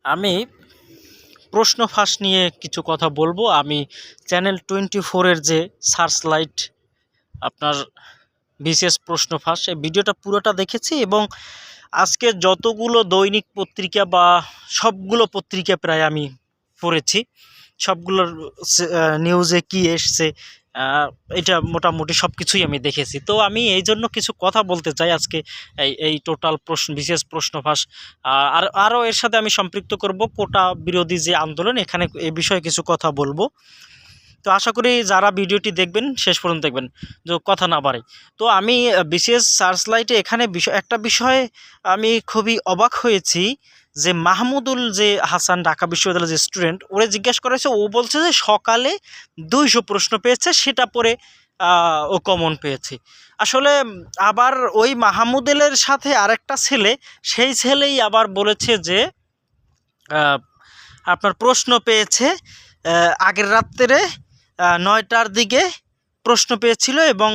আমি প্রশ্ন ফাঁস নিয়ে কিছু কথা বলবো। আমি চ্যানেল 24-এর যে সার্চ লাইট আপনার বিশেষ প্রশ্ন ফাঁস এই ভিডিওটা পুরোটা দেখেছি, এবং আজকে যতগুলো দৈনিক পত্রিকা বা সবগুলো পত্রিকা প্রায় আমি পড়েছি। সবগুলোর নিউজে কি এসছে আহ, এটা মোটামুটি সব কিছুই আমি দেখেছি। তো আমি এই জন্য কিছু কথা বলতে চাই আজকে এই এই টোটাল প্রশ্ন বিশেষ প্রশ্ন ফাঁস। আর আরও এর সাথে আমি সম্পৃক্ত করব কোটা বিরোধী যে আন্দোলন, এখানে এ বিষয়ে কিছু কথা বলবো। তো আশা করি যারা ভিডিওটি দেখবেন শেষ পর্যন্ত দেখবেন, যে কথা না বাড়ে। তো আমি বিশেষ সার্চ লাইটে এখানে একটা বিষয়ে আমি খুবই অবাক হয়েছি, যে মাহমুদুল যে হাসান ঢাকা বিশ্ববিদ্যালয়ের যে স্টুডেন্ট, ওরে জিজ্ঞেস করেছে, ও বলছে যে সকালে 200 প্রশ্ন পেয়েছে, সেটা পরে ও কমন পেয়েছে। আসলে আবার ওই মাহমুদুলের সাথে আরেকটা ছেলে, সেই ছেলেই আবার বলেছে যে আহ, আপনার প্রশ্ন পেয়েছে আগের রাত্রে 9টার দিকে প্রশ্ন পেয়েছিল, এবং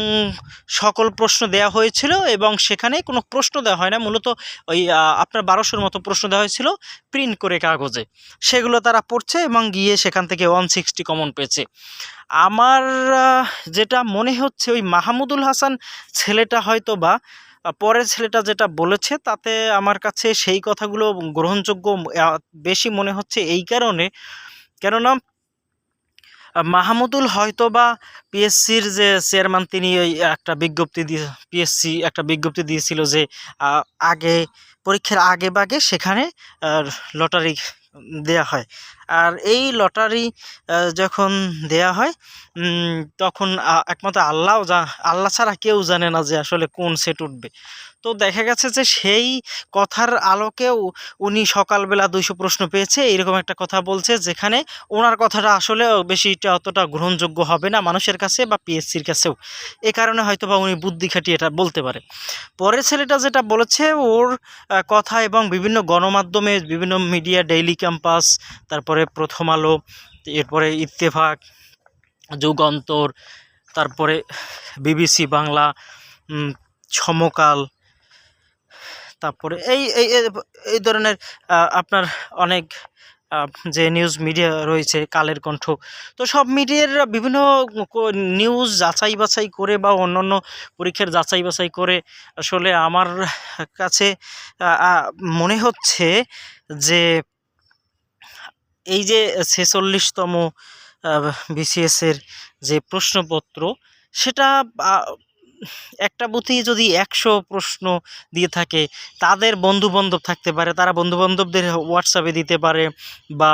সকল প্রশ্ন দেয়া হয়েছিল, এবং সেখানে কোনো প্রশ্ন দেওয়া হয় না, মূলত ওই আপনার 1200-র মতো প্রশ্ন দেওয়া হয়েছিল প্রিন্ট করে কাগজে, সেগুলো তারা পড়ছে এবং গিয়ে সেখান থেকে 160 কমন পেয়েছে। আমার যেটা মনে হচ্ছে, ওই মাহমুদুল হাসান ছেলেটা হয়তো বা পরের ছেলেটা যেটা বলেছে, তাতে আমার কাছে সেই কথাগুলো গ্রহণযোগ্য বেশি মনে হচ্ছে, এই কারণে কেননা মাহমুদুল হয়তোবা পিএসসির যে চেয়ারম্যান, তিনি ওই একটা বিজ্ঞপ্তি দিয়ে পিএসসি একটা বিজ্ঞপ্তি দিয়েছিল যে আগে পরীক্ষার আগে ভাগে সেখানে লটারি দেয়া হয়। আর এই লটারি যখন দেয়া হয় তখন একমাত্র আল্লাহ ছাড়া কেউ জানে না যে আসলে কোন সেট উঠবে। তো দেখা গেছে যে সেই কথার আলোকেও উনি সকালবেলা 200 প্রশ্ন পেয়েছে এরকম একটা কথা বলছে, যেখানে ওনার কথাটা আসলে বেশিটা অতটা গ্রহণযোগ্য হবে না মানুষের কাছে বা পিএসসির কাছেও। এ কারণে হয়তো বা উনি বুদ্ধি খাটিয়ে এটা বলতে পারে। পরের ছেলেটা যেটা বলেছে, ওর কথা এবং বিভিন্ন গণমাধ্যমে, বিভিন্ন মিডিয়া, ডেইলি ক্যাম্পাস, তারপরে প্রথম আলো, এরপরে ইত্তেফাক, যুগান্তর, তারপরে বিবিসি বাংলা, সমকাল, তারপরে এই এই এই এই ধরনের আপনার অনেক যে নিউজ মিডিয়া রয়েছে, কালের কণ্ঠ, তো সব মিডিয়ার বিভিন্ন নিউজ যাচাই বাছাই করে বা অন্যান্য পরীক্ষার যাচাই বাছাই করে আসলে আমার কাছে মনে হচ্ছে যে এই যে 46তম বিসিএসের যে প্রশ্নপত্র, সেটা একটা বুথেই যদি 100 প্রশ্ন দিয়ে থাকে, তাদের বন্ধুবান্ধব থাকতে পারে, তারা বন্ধুবান্ধবদের হোয়াটসঅ্যাপে দিতে পারে, বা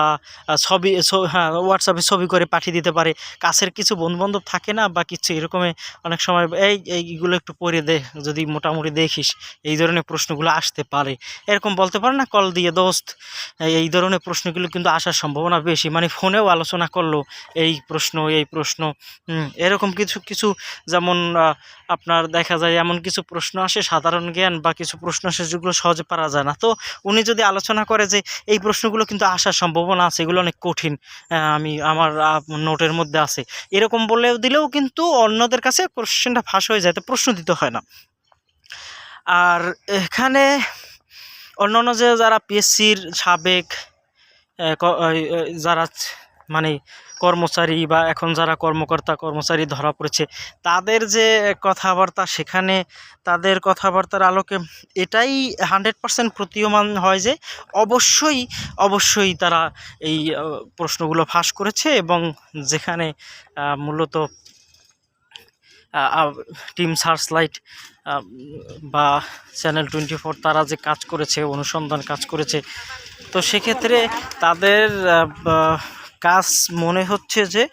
হ্যাঁ, হোয়াটসঅ্যাপে ছবি করে পাঠিয়ে দিতে পারে। কাছের কিছু বন্ধুবান্ধব থাকে না বা কিছু এরকমই, অনেক সময় এইগুলো একটু পড়ে দে, যদি মোটামুটি দেখিস এই ধরনের প্রশ্নগুলো আসতে পারে, এরকম বলতে পারে না, কল দিয়ে দোস্ত, এই ধরনের প্রশ্নগুলো কিন্তু আসার সম্ভাবনা বেশি। মানে ফোনেও আলোচনা করলো এই প্রশ্ন এরকম কিছু কিছু, যেমন আপনার দেখা যায় এমন কিছু প্রশ্ন আসে সাধারণ জ্ঞান, বা কিছু প্রশ্ন আসে যেগুলো সহজে পারা যায় না। তো উনি যদি আলোচনা করে যে এই প্রশ্নগুলো কিন্তু আসার সম্ভাবনা আছে, এগুলো অনেক কঠিন, আমি আমার নোটের মধ্যে আছে, এরকম দিলেও কিন্তু অন্যদের কাছে কোশ্চেনটা ফাঁস হয়ে যায়, তো প্রশ্ন দিতে হয় না। আর এখানে অন্যান্য যে যারা পিএসসির সাবেক যারা মানে কর্মচারী, বা এখন যারা কর্মচারী ধরা পড়েছে, তাদের যে কথাবার্তা, সেখানে তাদের কথাবার্তার আলোকে এটাই 100% প্রতীয়মান হয় যে অবশ্যই তারা এই প্রশ্নগুলো ফাঁস করেছে, এবং যেখানে মূলত টিম সার্চ লাইট বা চ্যানেল 24 তারা যে কাজ করেছে, অনুসন্ধান কাজ করেছে, তো সেক্ষেত্রে তাদের কাজ মনে হচ্ছে যে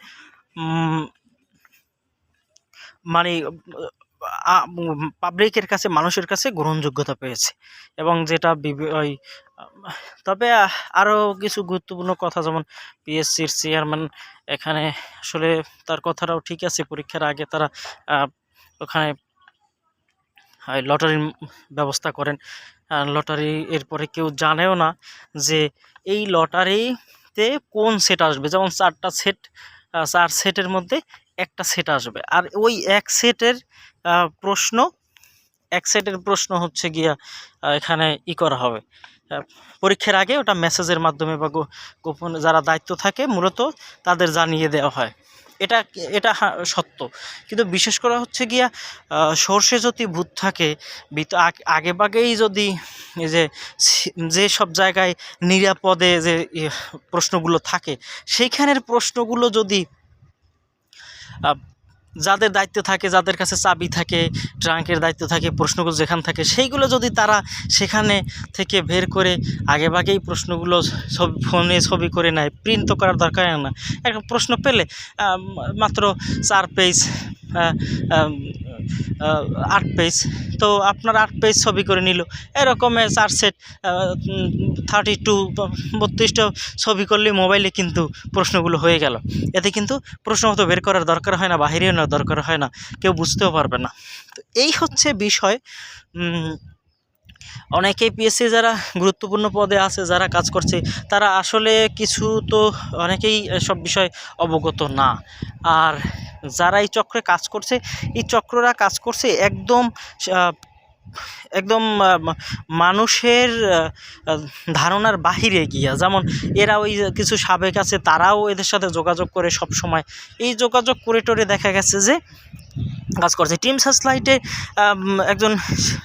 মানে পাবলিকের কাছে, মানুষের কাছে গ্রহণযোগ্যতা পেয়েছে। এবং যেটা ওই তবে আরও কিছু গুরুত্বপূর্ণ কথা, যেমন পিএসসির চেয়ারম্যান, এখানে আসলে তার কথাটাও ঠিক আছে, পরীক্ষার আগে তারা ওখানে লটারির ব্যবস্থা করেন। লটারি এরপরে কেউ জানেও না যে এই লটারিতে কোন সেট আসবে, যেমন 4টা সেট, 4 সেটের মধ্যে একটা সেট আসবে, আর ওই প্রশ্ন এক সেটের প্রশ্ন হচ্ছে গিয়া এখানে করা হবে, পরীক্ষার আগে ওটা মেসেজের মাধ্যমে বা গোপন যারা দায়িত্ব থাকে মূলত তাদের জানিয়ে দেওয়া হয়। এটা এটা সত্য, কিন্তু বিশেষ করে হচ্ছে গিয়া সর্ষে যদি ভূত থাকে আগে ভাগেই যদি এই যে সব জায়গায় নিরাপদে যে প্রশ্নগুলো থাকে সেইখানের প্রশ্নগুলো যদি যাদের দায়িত্ব থাকে, যাদের কাছে চাবি থাকে, ট্রাঙ্কের দায়িত্ব থাকে, প্রশ্নগুলো যেখানে থাকে সেইগুলো যদি তারা সেখানে থেকে বের করে আগেভাগেই প্রশ্নগুলো ফোনে ছবি করে নেয়, প্রিন্ট তো করার দরকার না। একটা প্রশ্ন পেলে মাত্র 4 পেজ 8 পেজ, তো আপনার 8 পেজ ছবি করে নিল, এরকমে 4 সেট 32-32টা ছবি করলে মোবাইলে কিন্তু প্রশ্নগুলো হয়ে গেল। এতে কিন্তু প্রশ্ন মতো বের করার দরকার হয় না, বাহিরেও নেওয়ার দরকার হয় না, কেউ বুঝতেও পারবে না। তো এই হচ্ছে বিষয়। অনেকেই পিএসসি যারা গুরুত্বপূর্ণ পদে আছে, যারা কাজ করছে, তারা আসলে কিছু তো অনেকেই সব বিষয় অবগত না। আর যারা এই চক্রে কাজ করছে, এই চক্ররা কাজ করছে একদম একদম মানুষের ধারণার বাহিরে গিয়া। যেমন এরা ওই কিছু সাবেক আছে, তারাও এদের সাথে যোগাযোগ করে সব সময়, এই যোগাযোগ করে টোরে দেখা গেছে যে কাজ করছে। টিম সার্চলাইটে একজন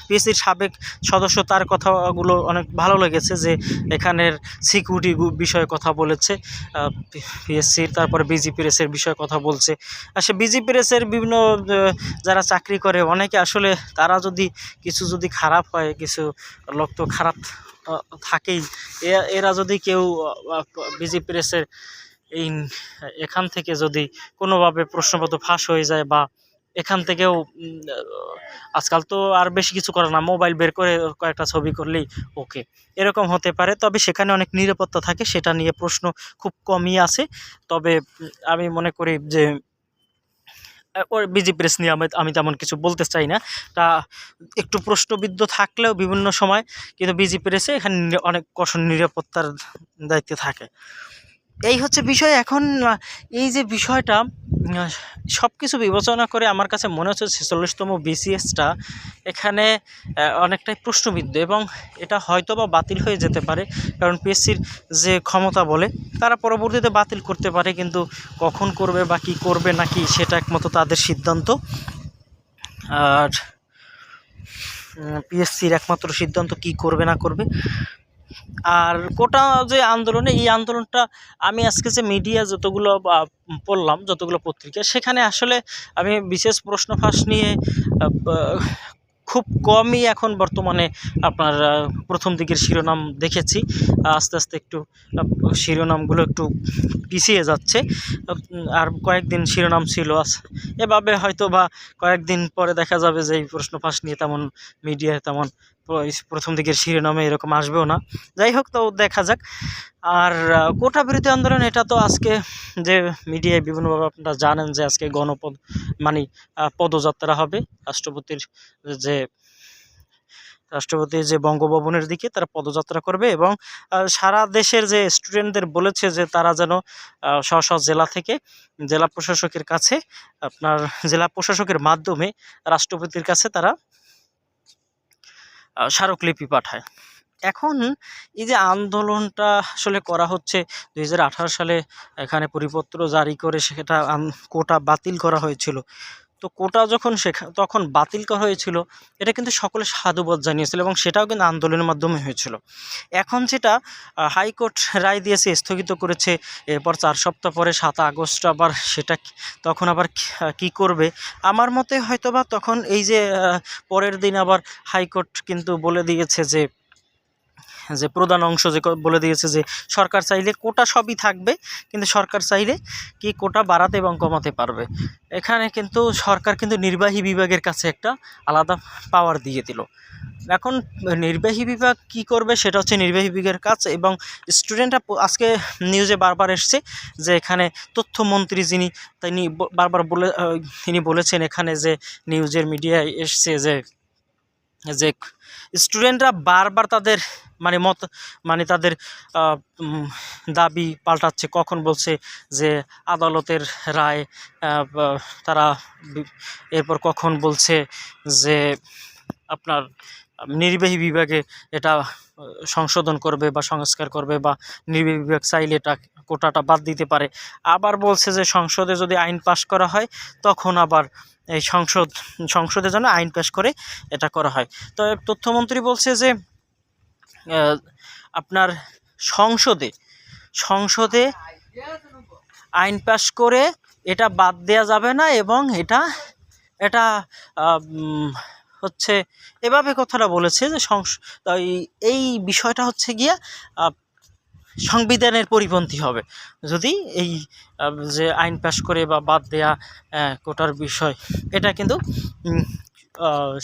পিএসসির সাবেক সদস্য, তার কথাগুলো অনেক ভালো লেগেছে, যে এখানের সিকিউরিটি বিষয়ে কথা বলেছে পিএসসির, তারপরে বিজি প্রেসের বিষয়ে কথা বলছে। আর সে বিজি প্রেসের বিভিন্ন যারা চাকরি করে অনেকে আসলে তারা যদি কিছু যদি খারাপ হয়, কিছু লোক তো খারাপ থাকেই, এরা যদি কেউ বিজি প্রেসের এখান থেকে যদি কোনোভাবে প্রশ্নপত্র ফাঁস হয়ে যায়, বা এখান থেকেও আজকাল তো আর বেশি কিছু করে না, মোবাইল বের করে কয়েকটা ছবি করলেই ওকে, এরকম হতে পারে। তবে সেখানে অনেক নিরাপত্তা থাকে, সেটা নিয়ে প্রশ্ন খুব কমই আছে। তবে আমি মনে করি যে ওর বিজি প্রেস নিয়ে আমি তেমন কিছু বলতে চাই না, তা একটু প্রশ্নবিদ্ধ থাকলেও বিভিন্ন সময়, কিন্তু বিজি প্রেসে এখানে অনেক কঠোর নিরাপত্তার দায়িত্বে থাকে। এই হচ্ছে বিষয়। এখন এই যে বিষয়টা সব কিছু বিবেচনা করে আমার কাছে মনে হচ্ছে 46তম বিসিএসটা এখানে অনেকটাই প্রশ্নবিদ্ধ, এবং এটা হয়তো বা বাতিল হয়ে যেতে পারে, কারণ পিএসসির যে ক্ষমতা বলে তারা পরবর্তীতে বাতিল করতে পারে, কিন্তু কখন করবে বা কী করবে নাকি সেটা একমাত্র তাদের সিদ্ধান্ত। আর পিএসসির একমাত্র সিদ্ধান্ত কী করবে না করবে। আর কোটা যে আন্দোলনে, এই আন্দোলনটা আমি আজকে যে মিডিয়া যতগুলো পড়লাম, যতগুলো পত্রিকা, সেখানে আসলে আমি বিশেষ প্রশ্ন ফাঁস নিয়ে খুব কমই এখন বর্তমানে আপনার প্রথম দিকের শিরোনাম দেখেছি। আস্তে আস্তে একটু শিরোনামগুলো একটু পিছিয়ে যাচ্ছে, আর কয়েকদিন শিরোনাম ছিল, এভাবে হয়তো বা কয়েকদিন পরে দেখা যাবে যে এই প্রশ্ন ফাঁস নিয়ে তেমন মিডিয়ায় তেমন প্রথম দিকের শিরোনামে এরকম আসবেও না। যাই হোক, তো দেখা যাক। আর কোটা বিরোধী আন্দোলন, এটা তো আজকে যে মিডিয়ায় বিভিন্নভাবে আপনারা জানেন যে আজকে পদযাত্রা হবে রাষ্ট্রপতির যে বঙ্গভবনের দিকে তারা পদযাত্রা করবে, এবং সারা দেশের যে স্টুডেন্টদের বলেছে যে তারা যেন স্ব স্ব জেলা থেকে জেলা প্রশাসকের কাছে, আপনার জেলা প্রশাসকের মাধ্যমে রাষ্ট্রপতির কাছে তারা স্মারকলিপি পাঠায়। এখন এই যে আন্দোলনটা আসলে করা হচ্ছে, 2018 সালে এখানে পরিপত্র জারি করে সেটা কোটা বাতিল করা হয়েছিল। তো কোটা যখন তখন বাতিল করা হয়েছিল, এটা কিন্তু সকলে সাধুবাদ জানিয়েছিল, এবং সেটাও কিন্তু আন্দোলনের মাধ্যমে হয়েছিল। এখন যেটা হাইকোর্ট রায় দিয়েছে, স্থগিত করেছে, এরপর 4 সপ্তাহ পরে 7 আগস্ট আবার সেটা তখন আবার কী করবে, আমার মতে হয়তো বা তখন এই যে পরের দিন আবার হাইকোর্ট কিন্তু বলে দিয়েছে যে প্রধান অংশ যে বলে দিয়েছে যে সরকার চাইলে কোটা সবই থাকবে, কিন্তু সরকার চাইলে কি কোটা বাড়াতে এবং কমাতে পারবে। এখানে কিন্তু সরকার কিন্তু নির্বাহী বিভাগের কাছে একটা আলাদা পাওয়ার দিয়ে দিল। এখন নির্বাহী বিভাগ কি করবে সেটা হচ্ছে নির্বাহী বিভাগের কাজ। এবং স্টুডেন্টরা আজকে নিউজে বারবার এসছে যে এখানে তথ্যমন্ত্রী যিনি তিনি বলেছেন, এখানে যে নিউজের মিডিয়ায় এসছে যে স্টুডেন্টরা বারবার তাদের তাদের দাবি পাল্টাচ্ছে। কখন বলছে যে আদালতের রায়, তারা এরপর কখন বলছে যে আপনার নির্বাহী বিভাগে এটা সংশোধন করবে বা সংস্কার করবে, বা নির্বাহী বিভাগ চাইলে এটা কোটাটা বাদ দিতে পারে। আবার বলছে যে সংসদে যদি আইন পাশ করা হয় তখন আবার এই সংসদে যেন আইন পাশ করে এটা করা হয়। তো তথ্যমন্ত্রী বলছে যে আপনার সংসদে আইন পাশ করে এটা বাদ দেওয়া যাবে না, এবং এটা হচ্ছে এভাবে কথাটা বলেছে যে এই বিষয়টা হচ্ছে গিয়া সংবিধানের পরিপন্থী হবে যদি এই যে আইন পাশ করে বা বাদ দেয়া কোটার বিষয়, এটা কিন্তু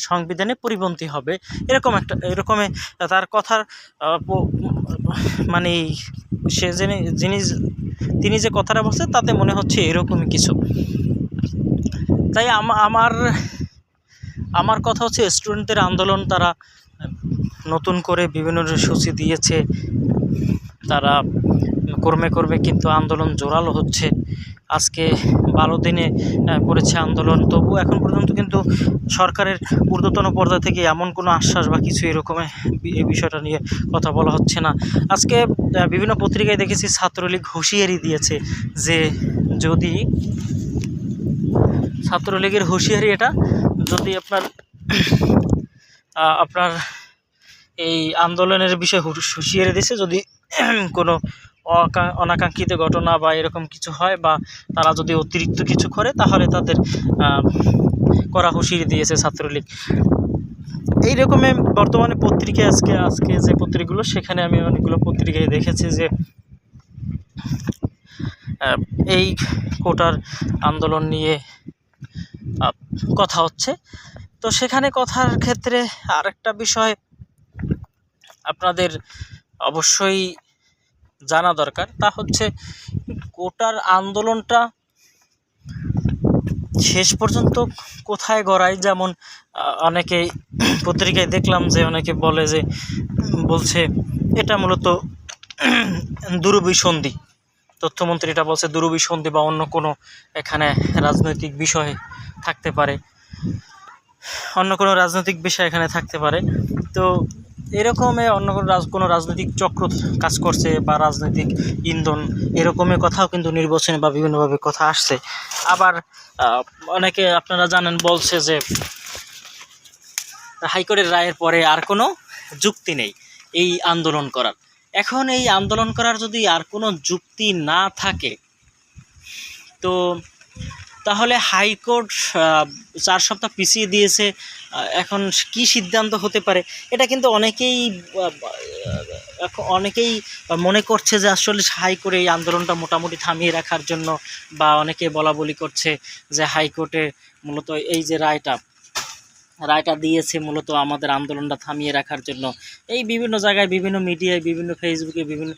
সংবিধানে পরিপন্থী হবে, এরকমে তার কথার মানে সে তিনি যে কথাটা বলছে তাতে মনে হচ্ছে এরকমই কিছু। তাই আমার কথা হচ্ছে স্টুডেন্টদের আন্দোলন, তারা নতুন করে বিভিন্ন সূচি দিয়েছে, তারা কর্মে কিন্তু আন্দোলন জোরালো হচ্ছে। আজকে 12 দিনে পড়েছে আন্দোলন, তবু এখন পর্যন্ত কিন্তু সরকারের ঊর্ধ্বতন পর্যায় থেকে এমন কোনো আশ্বাস বা কিছু এরকমের এই বিষয়টা নিয়ে কথা বলা হচ্ছে না। আজকে বিভিন্ন পত্রিকায় দেখেছি ছাত্রলীগ হুঁশিয়ারি দিয়েছে যে যদি ছাত্রলীগের হুঁশিয়ারি এটা যদি আপনার এই আন্দোলনের বিষয়ে হুঁশিয়ারি দিয়েছে, যদি কোনো অনাকাঙ্ক্ষিত ঘটনা বা এরকম কিছু হয় বা তারা যদি অতিরিক্ত কিছু করে তাহলে তাদের করা হুঁশিয়ারি দিয়েছে ছাত্রলীগ। এই রকমের বর্তমানে পত্রিকায় আজকে যে পত্রিকাগুলো, সেখানে আমি অনেকগুলো পত্রিকায় দেখেছি যে এই কোটার আন্দোলন নিয়ে কথা হচ্ছে। তো সেখানে কথার ক্ষেত্রে আরেকটা বিষয় আপনাদের অবশ্যই জানা দরকার, তা হচ্ছে কোটার আন্দোলনটা শেষ পর্যন্ত কোথায় গড়ায়। যেমন অনেকে পত্রিকায় দেখলাম যে অনেকে বলছে এটা মূলত দুরভিসন্ধি। তথ্যমন্ত্রী এটা বলছে দুরভিসন্ধি বা অন্য কোনো এখানে রাজনৈতিক বিষয় থাকতে পারে, এখানে থাকতে পারে। তো এরকমে অন্য কোনো রাজনৈতিক চক্র কাজ করছে বা রাজনৈতিক ইন্ধন, এরকমের কথাও কিন্তু নির্বাচনে বা বিভিন্নভাবে কথা আসছে। আবার অনেকে আপনারা জানেন বলছে যে হাইকোর্টের রায়ের পরে আর কোনো যুক্তি নেই এই আন্দোলন করার। এখন এই আন্দোলন করার যদি আর কোনো যুক্তি না থাকে, তো তাহলে হাইকোর্ট 4 সপ্তাহ পিছিয়ে দিয়েছে, এখন কি সিদ্ধান্ত হতে পারে এটা কিন্তু অনেকেই মনে করছে যে আসলে হাইকোর্টে এই আন্দোলনটা মোটামুটি থামিয়ে রাখার জন্য, বা অনেকে বলাবলি করছে যে হাইকোর্টে মূলত এই যে রায়টা দিয়েছে মূলত আমাদের আন্দোলনটা থামিয়ে রাখার জন্য। এই বিভিন্ন জায়গায়, বিভিন্ন মিডিয়ায়, বিভিন্ন ফেসবুকে, বিভিন্ন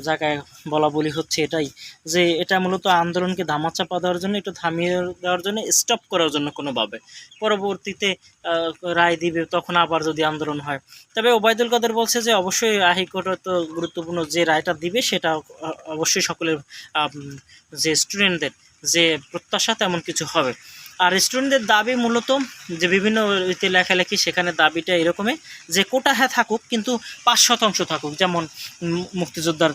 জায়গায় বলা বলি হচ্ছে এটাই, যে এটা মূলত আন্দোলনকে ধামাচাপা দেওয়ার জন্য, একটু থামিয়ে দেওয়ার জন্য, স্টপ করার জন্য কোনোভাবে, পরবর্তীতে রায় দিবে তখন আবার যদি আন্দোলন হয়। তবে ওবায়দুল কাদের বলছে যে অবশ্যই হাইকোর্ট তো গুরুত্বপূর্ণ, যে রায়টা দিবে সেটা অবশ্যই সকলের যে স্টুডেন্টদের যে প্রত্যাশা তেমন কিছু হবে। আর স্টুডেন্টদের দাবি মূলত যে বিভিন্ন লেখালেখি, সেখানে দাবিটা এরকমই যে কোটা হ্যাঁ থাকুক, কিন্তু 5% থাকুক। যেমন মুক্তিযোদ্ধার,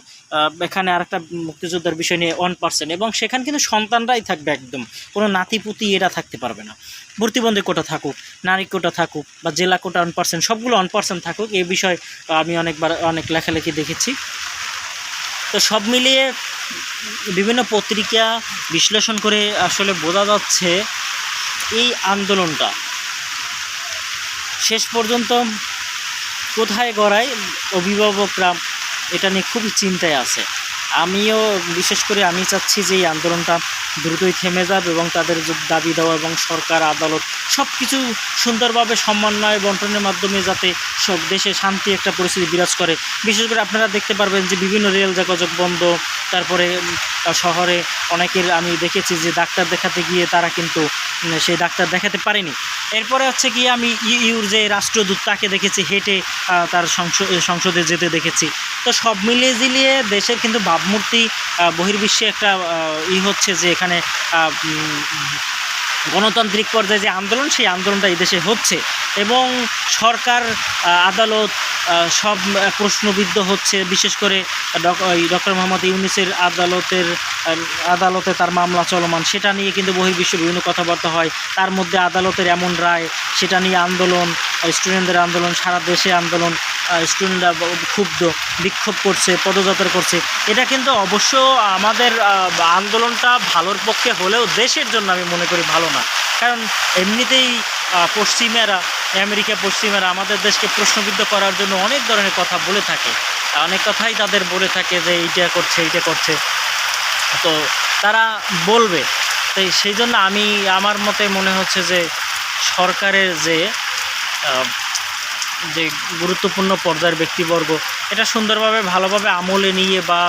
এখানে আরেকটা মুক্তিযোদ্ধার বিষয় নিয়ে 1%, এবং সেখানে কিন্তু সন্তানরাই থাকবে, একদম কোনো নাতিপুতি এরা থাকতে পারবে না। ভর্তিবন্ধী কোটা থাকুক, নারী কোটা থাকুক, বা জেলা কোটা 1%, সবগুলো 1% থাকুক। এই বিষয়ে আমি অনেক লেখালেখি দেখেছি। তো সব মিলিয়ে বিভিন্ন পত্রিকা বিশ্লেষণ করে আসলে বোঝা যাচ্ছে এই আন্দোলনটা শেষ পর্যন্ত কোথায় গড়ায়। অভিভাবকরা এটা নিয়ে খুবই চিন্তায় আছে। আমিও বিশেষ করে আমি চাচ্ছি যে এই আন্দোলনটা দ্রুতই থেমে যাবে, এবং তাদের দাবি দেওয়া এবং সরকার, আদালত সব কিছু সুন্দরভাবে সমন্বয় বন্টনের মাধ্যমে যাতে সব দেশে শান্তি একটা পরিস্থিতি বিরাজ করে। বিশেষ করে আপনারা দেখতে পারবেন যে বিভিন্ন রেল যোগাযোগ বন্ধ, তারপরে শহরে অনেকের আমি দেখেছি যে ডাক্তার দেখাতে গিয়ে তারা কিন্তু সেই ডাক্তার দেখাতে পারেনি। এরপরে হচ্ছে কি আমি ইউর যে রাষ্ট্রদূত তাকে দেখেছি হেঁটে তার সংসদে যেতে দেখেছি। তো সব মিলিয়ে ঝিলিয়ে দেশের কিন্তু ভাবমূর্তি বহির্বিশ্বে একটা হচ্ছে যে এখানে গণতান্ত্রিক পর্যায়ে যে আন্দোলন, সেই আন্দোলনটা এই দেশে হচ্ছে এবং সরকার, আদালত সব প্রশ্নবিদ্ধ হচ্ছে। বিশেষ করে ডক্টর মোহাম্মদ ইউনূসের আদালতে তার মামলা চলমান, সেটা নিয়ে কিন্তু বহির্বিশ্বে বিভিন্ন কথাবার্তা হয়। তার মধ্যে আদালতের এমন রায়, সেটা নিয়ে আন্দোলন, স্টুডেন্টদের আন্দোলন, সারা দেশে আন্দোলন, স্টুডেন্টরা ক্ষুব্ধ, বিক্ষোভ করছে, পদযাত্রা করছে। এটা কিন্তু অবশ্য আমাদের আন্দোলনটা ভালোর পক্ষে হলেও দেশের জন্য আমি মনে করি ভালো না। কারণ এমনিতেই পশ্চিমারা, আমেরিকা পশ্চিমারা আমাদের দেশকে প্রশ্নবিদ্ধ করার জন্য অনেক ধরনের কথা বলে থাকে, অনেক কথাই তাদের বলে থাকে যে এইটা করছে, এইটা করছে, তো তারা বলবে। তাই সেই জন্য আমার মতে মনে হচ্ছে যে সরকারের যে গুরুত্বপূর্ণ পর্যায়ের ব্যক্তিবর্গ এটা সুন্দরভাবে ভালোভাবে আমলে নিয়ে বা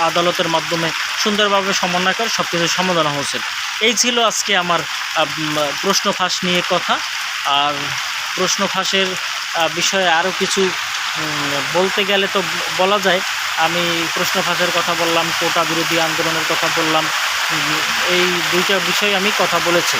আদালতের মাধ্যমে সুন্দরভাবে সমন্বয় করে সব কিছু সমাধান হচ্ছে। এই ছিল আজকে আমার প্রশ্ন ফাঁস নিয়ে কথা। আর প্রশ্ন ফাঁসের বিষয়ে আরও কিছু বলতে গেলে তো বলা যায়। আমি প্রশ্ন ফাঁসের কথা বললাম, কোটা বিরোধী আন্দোলনের কথা বললাম, এই দুইটা বিষয়ে আমি কথা বলেছি।